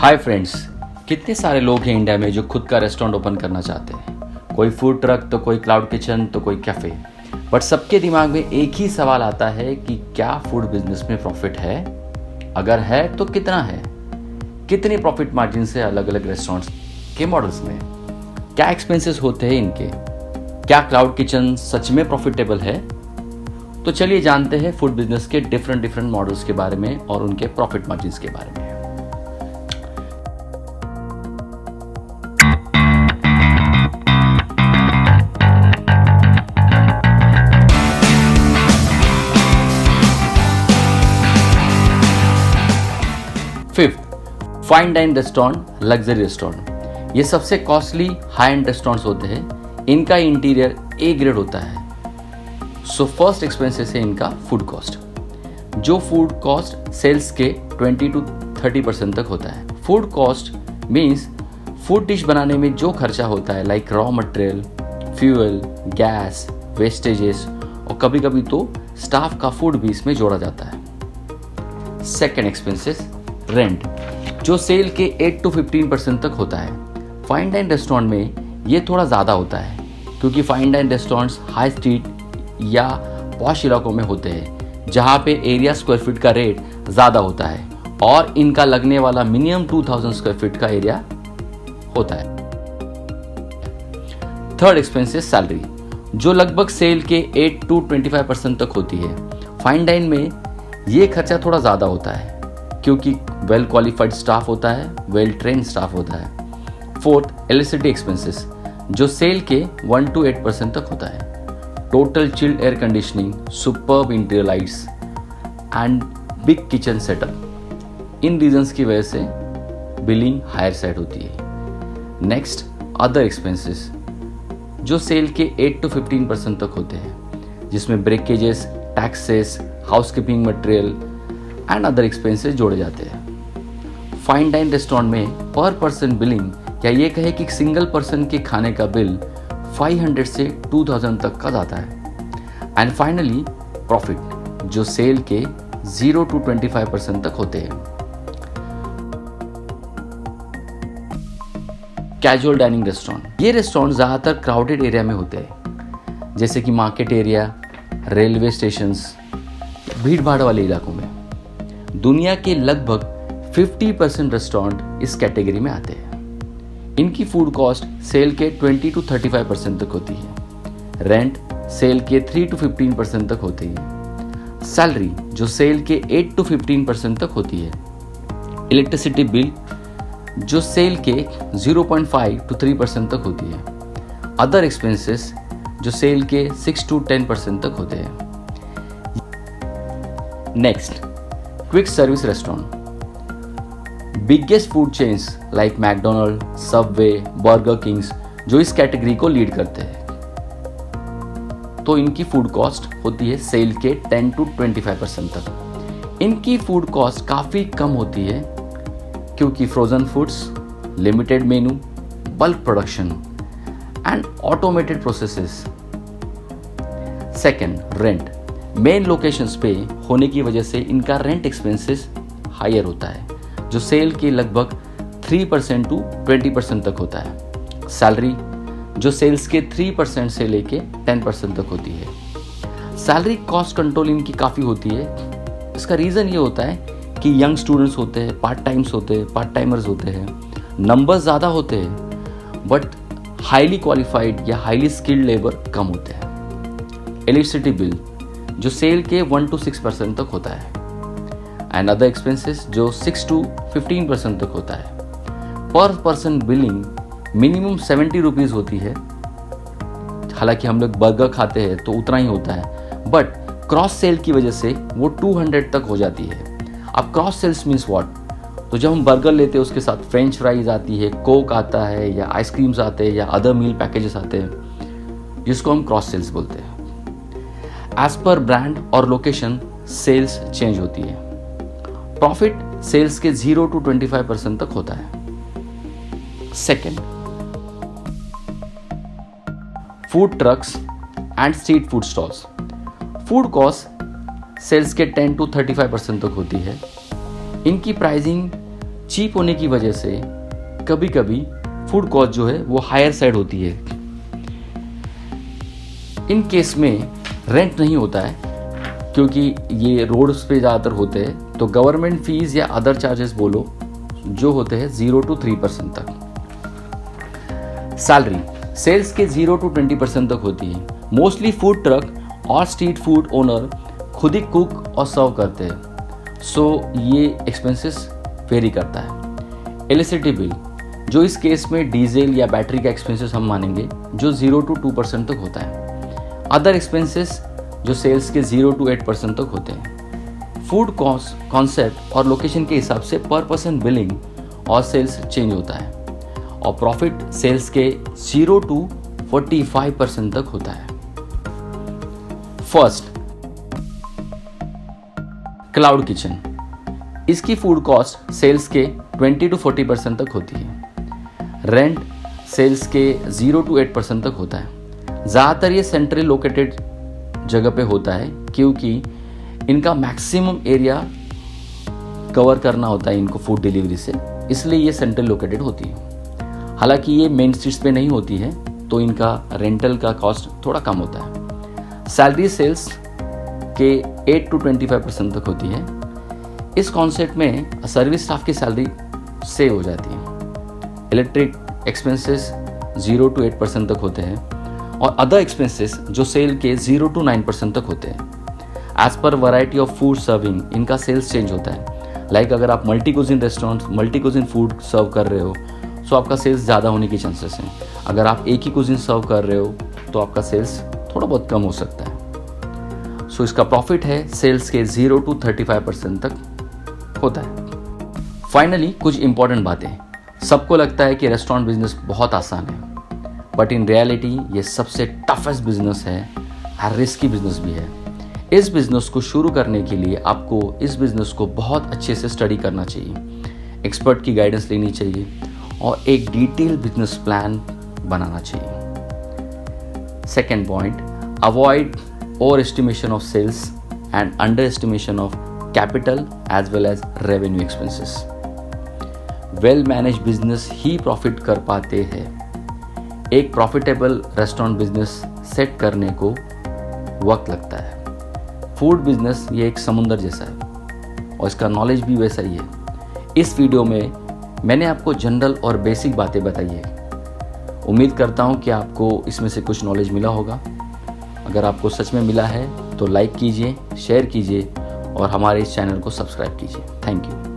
Hi friends, कितने सारे लोग हैं इंडिया में जो खुद का रेस्टोरेंट ओपन करना चाहते हैं। कोई फूड ट्रक तो कोई क्लाउड किचन तो कोई कैफ़े। बट सबके दिमाग में एक ही सवाल आता है कि क्या फूड बिजनेस में प्रॉफिट है, अगर है तो कितना है, कितनी प्रॉफिट मार्जिन से अलग अलग रेस्टोरेंट्स के मॉडल्स में, क्या एक्सपेंसेस होते हैं इनके, क्या क्लाउड किचन सच में प्रॉफिटेबल है। तो चलिए जानते हैं फूड बिजनेस के डिफरेंट मॉडल्स के बारे में और उनके प्रॉफिट मार्जिन के बारे में। Fifth, fine dine restaurant, luxury restaurant. ये सबसे कॉस्टली हाई एंड रेस्टोरेंट्स होते हैं। इनका इंटीरियर ए ग्रेड होता है। सो फर्स्ट एक्सपेंसेस है इनका फूड कॉस्ट, जो फूड कॉस्ट सेल्स के 20 to 30% तक होता है। Food cost means food dish बनाने में जो खर्चा होता है, like raw material, fuel, gas, vestiges और कभी कभी तो स्टाफ का फूड भी इसमें जोड़ा जाता है। सेकेंड एक्सपेंसेस रेंट, जो सेल के 8 to 15% तक होता है। फाइन डाइन रेस्टोरेंट में ये थोड़ा ज़्यादा होता है क्योंकि fine dine restaurants high street या पॉश इलाकों में होते हैं जहाँ पे एरिया स्क्वायर फीट का रेट ज़्यादा होता है और इनका लगने वाला मिनिमम 2000 स्क्वायर फीट का एरिया होता है। थर्ड एक्सपेंसेस सैलरी, जो लगभग सेल के 8 to 25% तक होती है। फाइन डाइन में ये खर्चा थोड़ा ज़्यादा होता है क्योंकि वेल क्वालिफाइड स्टाफ होता है, वेल ट्रेन स्टाफ होता है। फोर्थ, इलेक्ट्रिसिटी एक्सपेंसेस, जो सेल के 1 to 8% तक होता है। Total chilled air conditioning, superb interior lights and big kitchen setup, in reasons की वजह से बिलिंग हायर साइड होती है। नेक्स्ट, अदर एक्सपेंसेस, जो सेल के 8 to 15% तक होते हैं, जिसमें breakages, taxes, housekeeping material and other expenses जोड़े जाते हैं। फाइन डाइन रेस्टोरेंट में पर पर्सन बिलिंग, या ये कहे कि सिंगल पर्सन के खाने का बिल 500 से 2000 तक का जाता है। एंड फाइनली प्रॉफिट, जो सेल के 0 to 25% तक होते हैं। कैजुअल डाइनिंग रेस्टोरेंट, ये रेस्टोरेंट ज़्यादातर क्राउडेड एरिया में होते हैं, जैसे कि मार्केट एरिया, रेलवे स्टेशंस, भीड़ भाड़ वाले इलाकों में। दुनिया के लगभग 50% रेस्टोरेंट इस कैटेगरी में आते हैं। इनकी फूड कॉस्ट सेल के 20 to 35% तक होती है। रेंट सेल के 3 to 15% तक होती है। सैलरी, जो सेल के 8 to 15% तक होती है। इलेक्ट्रिसिटी बिल, जो सेल के 0.5 to 3% तक होती है। अदर एक्सपेंसेस, जो सेल के 6 to 10% तक होते हैं। Next, quick service restaurant, biggest food chains like McDonald, Subway, burger Kings, जो इस कैटेगरी को लीड करते हैं। तो इनकी फूड कॉस्ट होती है सेल के 10 to 25% तक। इनकी फूड कॉस्ट काफ़ी कम होती है क्योंकि frozen foods, limited menu, bulk production and automated processes. Second, rent, main locations पे होने की वजह से इनका रेंट एक्सपेंसेस हायर होता है, जो सेल के लगभग 3% to 20% तक होता है। सैलरी, जो सेल्स के 3% से लेके 10% तक होती है। सैलरी कॉस्ट कंट्रोल इनकी काफ़ी होती है। इसका रीज़न ये होता है कि यंग स्टूडेंट्स होते हैं, पार्ट टाइमर्स होते हैं, नंबर्स ज़्यादा होते हैं बट हाईली क्वालिफाइड या हाईली स्किल्ड लेबर कम होते हैं। इलेक्ट्रिसिटी बिल, जो सेल के 1 to 6% तक होता है। एंड अदर एक्सपेंसेस, जो 6 to 15% तक होता है। पर पर्सन बिलिंग मिनिमम 70 रुपीज़ होती है। हालांकि हम लोग बर्गर खाते हैं तो उतना ही होता है, बट क्रॉस सेल की वजह से वो 200 तक हो जाती है। अब क्रॉस सेल्स मीन्स व्हाट? तो जब हम बर्गर लेते हैं उसके साथ फ्रेंच फ्राइज आती है, कोक आता है या आइसक्रीम्स आते हैं या अदर मील पैकेजेस आते हैं, जिसको हम क्रॉस सेल्स बोलते हैं। एज पर ब्रांड और लोकेशन सेल्स चेंज होती है। प्रॉफिट सेल्स के 0 to 25% तक होता है। Second, food trucks and street food stalls. Food cost sales के 10 to 35% तक होती है। इनकी प्राइसिंग चीप होने की वजह से कभी कभी फूड कॉस्ट जो है वो हायर साइड होती है। इन केस में रेंट नहीं होता है क्योंकि ये रोड्स पे ज़्यादातर होते हैं, तो गवर्नमेंट फीस या अदर चार्जेस बोलो जो होते हैं 0 to 3% तक। सैलरी सेल्स के 0 to 20% तक होती है। मोस्टली फूड ट्रक और स्ट्रीट फूड ओनर खुद ही कुक और सर्व करते हैं, सो ये एक्सपेंसेस वेरी करता है। इलेक्ट्रिसिटी बिल जो इस केस में डीजल या बैटरी का एक्सपेंसेस हम मानेंगे, जो 0 to 2% तक होता है। अदर एक्सपेंसेस जो सेल्स के 0 to 8% तक होते हैं। फूड कॉस्ट कॉन्सेप्ट और लोकेशन के हिसाब से पर पर्सन बिलिंग और सेल्स चेंज होता है, और प्रॉफिट सेल्स के 0 to 45% तक होता है। First, cloud kitchen. इसकी फूड कॉस्ट सेल्स के 20 to 40% तक होती है। रेंट सेल्स के 0 to 8% तक होता है। ज़्यादातर ये सेंट्रली लोकेटेड जगह पे होता है क्योंकि इनका मैक्सिमम एरिया कवर करना होता है इनको फूड डिलीवरी से, इसलिए ये सेंट्रल लोकेटेड होती है। हालांकि ये मेन स्ट्रीट्स पे नहीं होती है, तो इनका रेंटल का कॉस्ट थोड़ा कम होता है। सैलरी सेल्स के 8 to 25% तक होती है। इस कॉन्सेप्ट में सर्विस स्टाफ की सैलरी सेव हो जाती है। इलेक्ट्रिक एक्सपेंसेस 0 to 8% तक होते हैं, और अदर एक्सपेंसेस जो सेल के 0 to 9% तक होते हैं। एज पर वैरायटी ऑफ फूड सर्विंग इनका सेल्स चेंज होता है। लाइक अगर आप multi cuisine restaurant multi cuisine food serve कर रहे हो, सो आपका सेल्स ज़्यादा होने की चांसेस हैं। अगर आप एक ही कुजिन सर्व कर रहे हो तो आपका सेल्स थोड़ा बहुत कम हो सकता है। सो इसका प्रॉफिट है सेल्स के 0 to 35% तक होता है। फाइनली कुछ इंपॉर्टेंट बातें। सबको लगता है कि रेस्टोरेंट बिजनेस बहुत आसान है, बट इन रियलिटी ये सबसे टफेस्ट बिजनेस है और रिस्की बिजनेस भी है। इस बिजनेस को शुरू करने के लिए आपको इस बिजनेस को बहुत अच्छे से स्टडी करना चाहिए, एक्सपर्ट की गाइडेंस लेनी चाहिए और एक डिटेल बिजनेस प्लान बनाना चाहिए। Second point, avoid over estimation of sales and under estimation of capital as well as revenue expenses. Well manage business ही प्रॉफिट कर पाते हैं। एक प्रॉफिटेबल रेस्टोरेंट बिजनेस सेट करने को वक्त लगता है। फूड बिजनेस ये एक समुंदर जैसा है और इसका नॉलेज भी वैसा ही है। इस वीडियो में मैंने आपको जनरल और बेसिक बातें बताई है। उम्मीद करता हूँ कि आपको इसमें से कुछ नॉलेज मिला होगा। अगर आपको सच में मिला है तो लाइक कीजिए, शेयर कीजिए और हमारे इस चैनल को सब्सक्राइब कीजिए। Thank you.